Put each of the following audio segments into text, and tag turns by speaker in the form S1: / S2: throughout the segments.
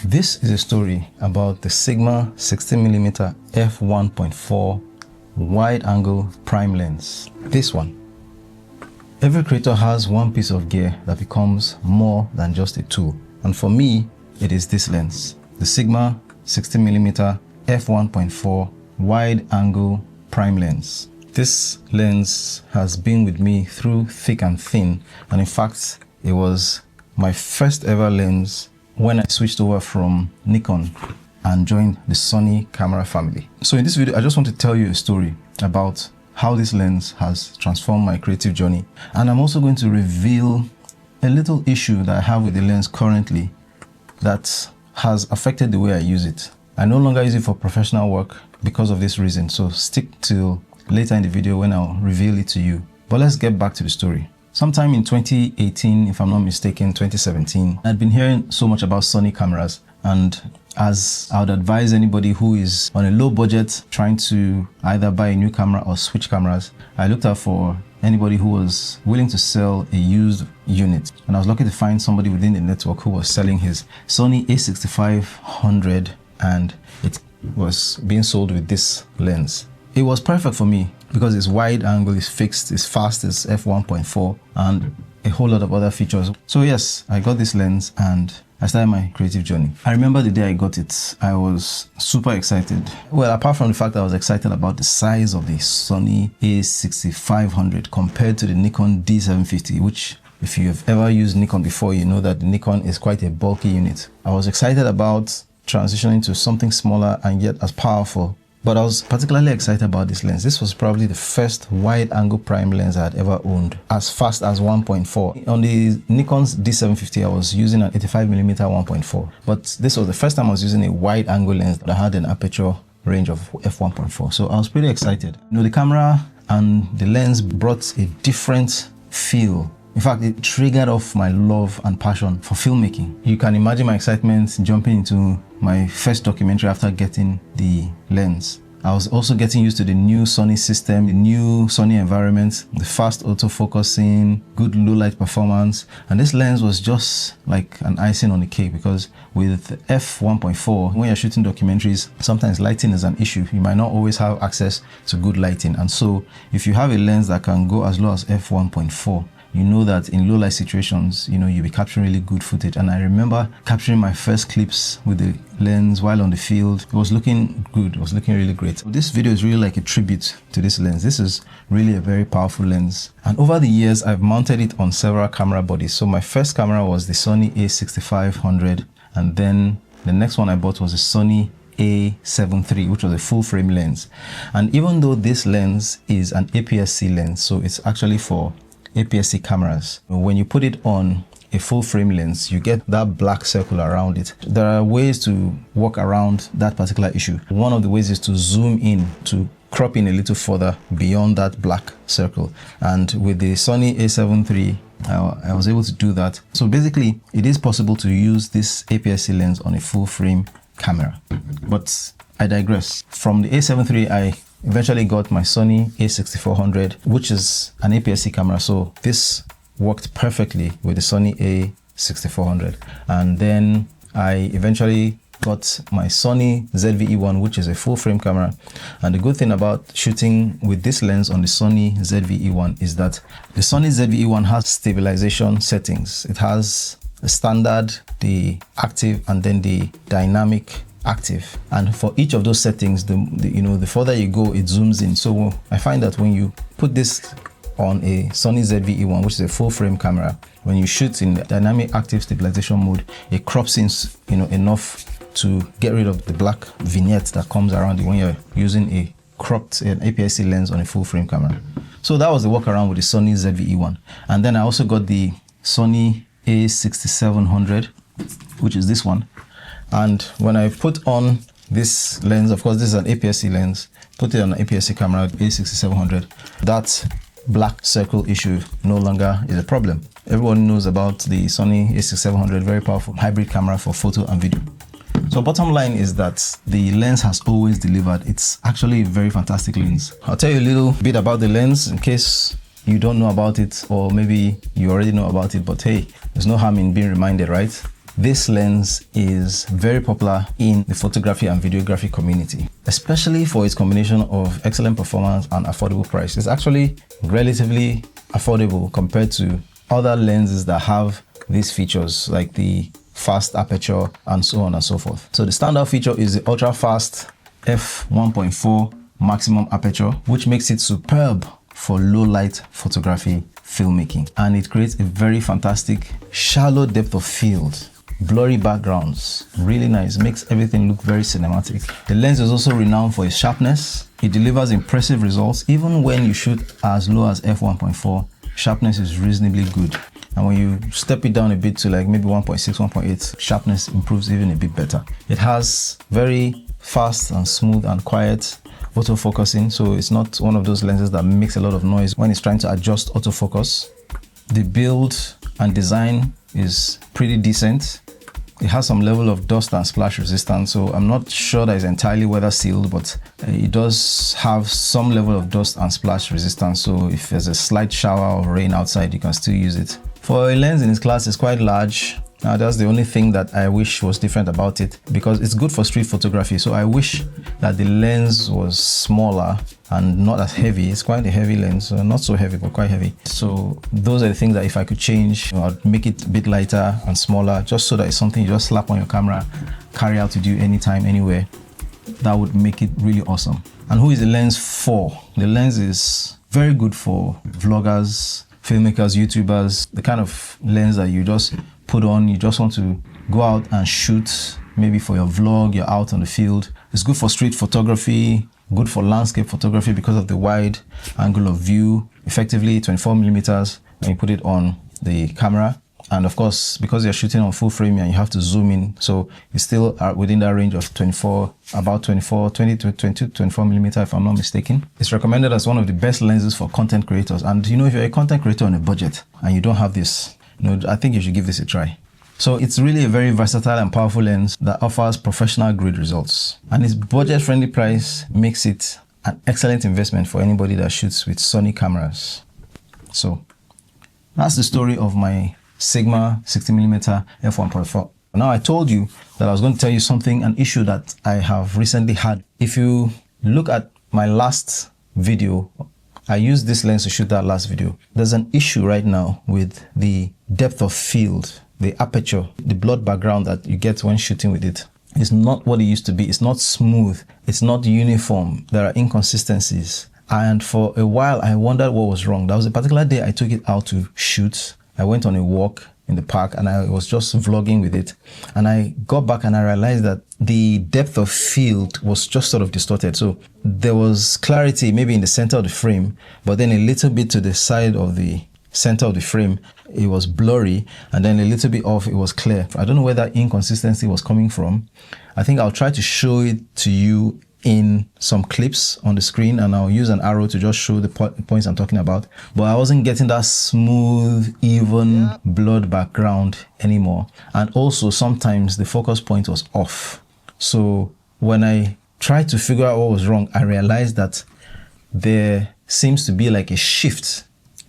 S1: This is a story about the Sigma 60mm f1.4 wide-angle prime lens. This one. Every creator has one piece of gear that becomes more than just a tool. And for me, it is this lens. The Sigma 60mm f1.4 wide-angle prime lens. This lens has been with me through thick and thin. And in fact, it was my first ever lens when I switched over from Nikon and joined the Sony camera family. So in this video, I just want to tell you a story about how this lens has transformed my creative journey. And I'm also going to reveal a little issue that I have with the lens currently that has affected the way I use it. I no longer use it for professional work because of this reason. So stick till later in the video when I'll reveal it to you. But let's get back to the story. Sometime in 2018, if I'm not mistaken, 2017, I'd been hearing so much about Sony cameras, and as I would advise anybody who is on a low budget trying to either buy a new camera or switch cameras, I looked out for anybody who was willing to sell a used unit. And I was lucky to find somebody within the network who was selling his Sony A6500, and it was being sold with this lens. It was perfect for me because it's wide angle, it's fixed, it's fast, it's f1.4, and a whole lot of other features. So yes, I got this lens and I started my creative journey. I remember the day I got it, I was super excited. Well, apart from the fact that I was excited about the size of the Sony A6500 compared to the Nikon D750, which if you have ever used Nikon before, you know that the Nikon is quite a bulky unit. I was excited about transitioning to something smaller and yet as powerful. But I was particularly excited about this lens. This was probably the first wide-angle prime lens I had ever owned, as fast as 1.4. On the Nikon's D750, I was using an 85mm 1.4. But this was the first time I was using a wide-angle lens that had an aperture range of f1.4. So I was pretty excited. You know, the camera and the lens brought a different feel. In fact, it triggered off my love and passion for filmmaking. You can imagine my excitement jumping into my first documentary after getting the lens. I was also getting used to the new Sony system, the new Sony environment, the fast autofocusing, good low light performance. And this lens was just like an icing on the cake, because with f1.4, when you're shooting documentaries, sometimes lighting is an issue. You might not always have access to good lighting. And so if you have a lens that can go as low as f1.4, you know that in low light situations, you know, you'll be capturing really good footage. And I remember capturing my first clips with the lens while on the field. It was looking good, it was looking really great. So this video is really like a tribute to this lens. This is really a very powerful lens. And over the years, I've mounted it on several camera bodies. So my first camera was the Sony A6500. And then the next one I bought was the Sony A7 III, which was a full frame lens. And even though this lens is an APS-C lens, so it's actually for APS-C cameras, when you put it on a full frame lens, you get that black circle around it. There are ways to work around that particular issue. One of the ways is to zoom in, to crop in a little further beyond that black circle. And with the Sony A7 III, I was able to do that. So basically, it is possible to use this APS-C lens on a full frame camera. But I digress. From the A7 III, I eventually got my Sony A6400, which is an APS-C camera. So this worked perfectly with the Sony A6400. And then I eventually got my Sony ZV-E1, which is a full frame camera. And the good thing about shooting with this lens on the Sony ZV-E1 is that the Sony ZV-E1 has stabilization settings. It has the standard, the active, and then the dynamic active. And for each of those settings, the further you go, it zooms in. So I find that when you put this on a Sony ZV-E1, which is a full frame camera, when you shoot in dynamic active stabilization mode, it crops in, enough to get rid of the black vignette that comes around it when you're using a cropped APS-C lens on a full frame camera. So that was the workaround with the Sony ZV-E1. And then I also got the Sony A6700, which is this one. And when I put on this lens, of course, this is an APS-C lens, put it on an APS-C camera, A6700, that black circle issue no longer is a problem. Everyone knows about the Sony A6700, very powerful hybrid camera for photo and video. So bottom line is that the lens has always delivered. It's actually a very fantastic lens. I'll tell you a little bit about the lens in case you don't know about it, or maybe you already know about it, but hey, there's no harm in being reminded, right? this lens is very popular in the photography and videography community, especially for its combination of excellent performance and affordable price. It's actually relatively affordable compared to other lenses that have these features like the fast aperture and so on and so forth. So the standout feature is the ultra fast f1.4 maximum aperture, which makes it superb for low light photography filmmaking, and it creates a very fantastic shallow depth of field, blurry backgrounds, really nice, makes everything look very cinematic. The lens is also renowned for its sharpness. It delivers impressive results even when you shoot as low as f1.4. Sharpness is reasonably good, and when you step it down a bit to like maybe 1.6, 1.8, sharpness improves even a bit better. It has very fast and smooth and quiet autofocusing, so it's not one of those lenses that makes a lot of noise when it's trying to adjust autofocus. The build and design is pretty decent. It has some level of dust and splash resistance, so I'm not sure that it's entirely weather sealed, but it does have some level of dust and splash resistance, so if there's a slight shower or rain outside, you can still use it. For a lens in its class, it's quite large. Now that's the only thing that I wish was different about it, because it's good for street photography, so I wish that the lens was smaller and not as heavy. It's quite a heavy lens, not so heavy but quite heavy. So those are the things that if I could change, I'd make it a bit lighter and smaller, just so that it's something you just slap on your camera, carry out to do anytime, anywhere. That would make it really awesome. And who is the lens for? The lens is very good for vloggers, filmmakers, YouTubers, the kind of lens that you just put on, you just want to go out and shoot, maybe for your vlog, you're out on the field. It's good for street photography, good for landscape photography because of the wide angle of view, effectively 24 millimeters when you put it on the camera. And of course, because you're shooting on full frame and you have to zoom in, so you still are within that range of 24, about 24, 20 to 22, 24 millimeter, if I'm not mistaken. It's recommended as one of the best lenses for content creators. And you know, if you're a content creator on a budget and you don't have this, you know, I think you should give this a try. So it's really a very versatile and powerful lens that offers professional grade results. And its budget-friendly price makes it an excellent investment for anybody that shoots with Sony cameras. So that's the story of my Sigma 60mm f1.4. Now I told you that I was going to tell you something, an issue that I have recently had. If you look at my last video, I used this lens to shoot that last video. There's an issue right now with the depth of field, the aperture, the blurred background that you get when shooting with it. It's not what it used to be. It's not smooth. It's not uniform. There are inconsistencies. And for a while, I wondered what was wrong. There was a particular day I took it out to shoot. I went on a walk in the park and I was just vlogging with it. And I got back and I realized that the depth of field was just sort of distorted. So there was clarity maybe in the center of the frame, but then a little bit to the side of the center of the frame, it was blurry, and then a little bit off, it was clear. I don't know where that inconsistency was coming from. I think I'll try to show it to you in some clips on the screen, and I'll use an arrow to just show the points I'm talking about. But I wasn't getting that smooth, even, blurred background anymore. And also sometimes the focus point was off. So when I tried to figure out what was wrong, I realized that there seems to be like a shift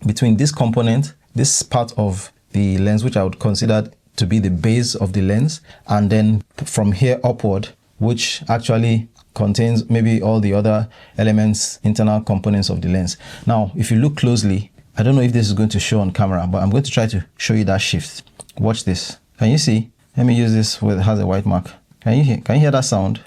S1: between this component, this part of the lens, which I would consider to be the base of the lens, and then from here upward, which actually contains maybe all the other elements, internal components of the lens. Now, if you look closely, I don't know if this is going to show on camera, but I'm going to try to show you that shift. Watch this. Can you see? Let me use this where it has a white mark. Can you hear that sound?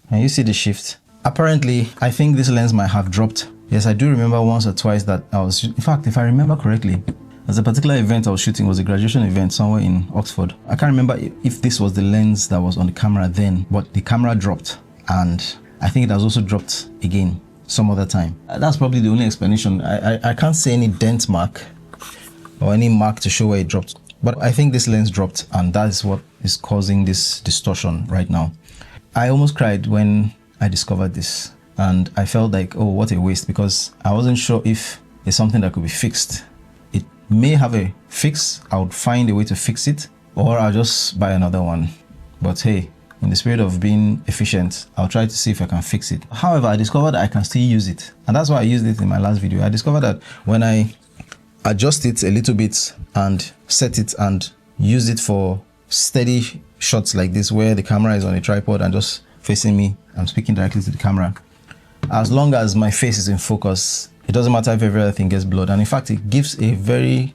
S1: Can you see the shift? Apparently, I think this lens might have dropped. Yes, I do remember once or twice that I was, in fact, if I remember correctly, there's a particular event I was shooting, was a graduation event somewhere in Oxford. I can't remember if this was the lens that was on the camera then, but the camera dropped. And I think it has also dropped again some other time. That's probably the only explanation. I can't see any dent mark or any mark to show where it dropped. But I think this lens dropped, and that is what is causing this distortion right now. I almost cried when I discovered this. And I felt like, oh, what a waste, because I wasn't sure if it's something that could be fixed. It may have a fix. I would find a way to fix it, or I'll just buy another one. But hey, in the spirit of being efficient, I'll try to see if I can fix it. However, I discovered that I can still use it. And that's why I used it in my last video. I discovered that when I adjust it a little bit and set it and use it for steady shots like this where the camera is on a tripod and just facing me, I'm speaking directly to the camera. As long as my face is in focus, it doesn't matter if everything gets blurred. And in fact, it gives a very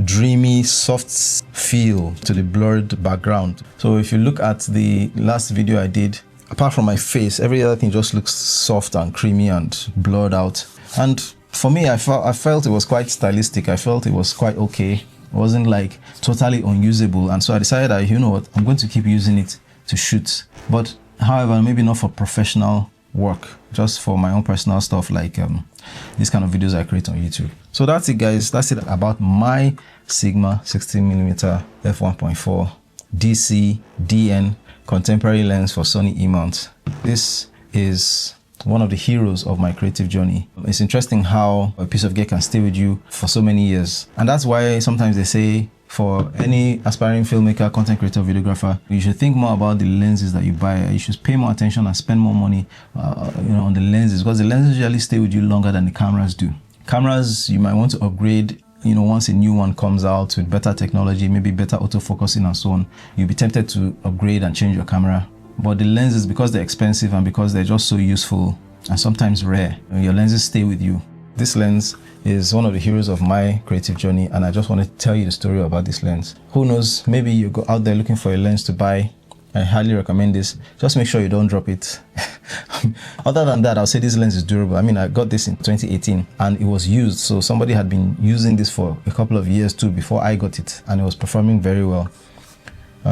S1: dreamy, soft feel to the blurred background. So if you look at the last video I did, apart from my face, every other thing just looks soft and creamy and blurred out. And for me, I felt it was quite stylistic. I felt it was quite okay. It wasn't like totally unusable. And so I decided, you know what, I'm going to keep using it to shoot. But however, maybe not for professional work, just for my own personal stuff, like these kind of videos I create on YouTube. So that's it, guys. That's it about my Sigma 16mm f1.4 DC DN contemporary lens for Sony E-mount. This is one of the heroes of my creative journey. It's interesting how a piece of gear can stay with you for so many years. And that's why sometimes they say, for any aspiring filmmaker, content creator, videographer, you should think more about the lenses that you buy. You should pay more attention and spend more money on the lenses, because the lenses usually stay with you longer than the cameras do. Cameras, you might want to upgrade, once a new one comes out with better technology, maybe better autofocusing and so on, you'll be tempted to upgrade and change your camera. But the lenses, because they're expensive and because they're just so useful and sometimes rare, your lenses stay with you. This lens is one of the heroes of my creative journey, and I just want to tell you the story about this lens. Who knows, maybe you go out there looking for a lens to buy. I highly recommend this. Just make sure you don't drop it. Other than that, I'll say this lens is durable. I mean, I got this in 2018 and it was used. So somebody had been using this for a couple of years too before I got it, and it was performing very well.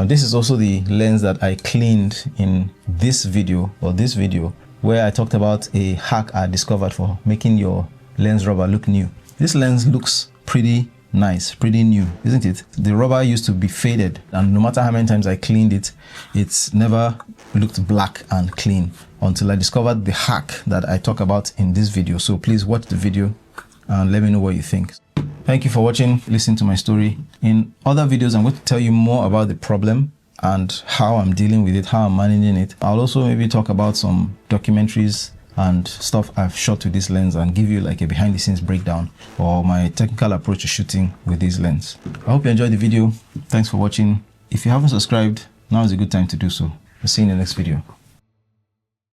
S1: This is also the lens that I cleaned in this video, where I talked about a hack I discovered for making your lens rubber look new. This lens looks pretty nice, pretty new, isn't it? The rubber used to be faded, and no matter how many times I cleaned it, it's never looked black and clean until I discovered the hack that I talk about in this video. So please watch the video and let me know what you think. Thank you for watching, listening to my story. In other videos, I'm going to tell you more about the problem and how I'm dealing with it, how I'm managing it. I'll also maybe talk about some documentaries and stuff I've shot with this lens and give you like a behind the scenes breakdown or my technical approach to shooting with this lens. I hope you enjoyed the video. Thanks for watching. If you haven't subscribed, now is a good time to do so. I'll see you in the next video.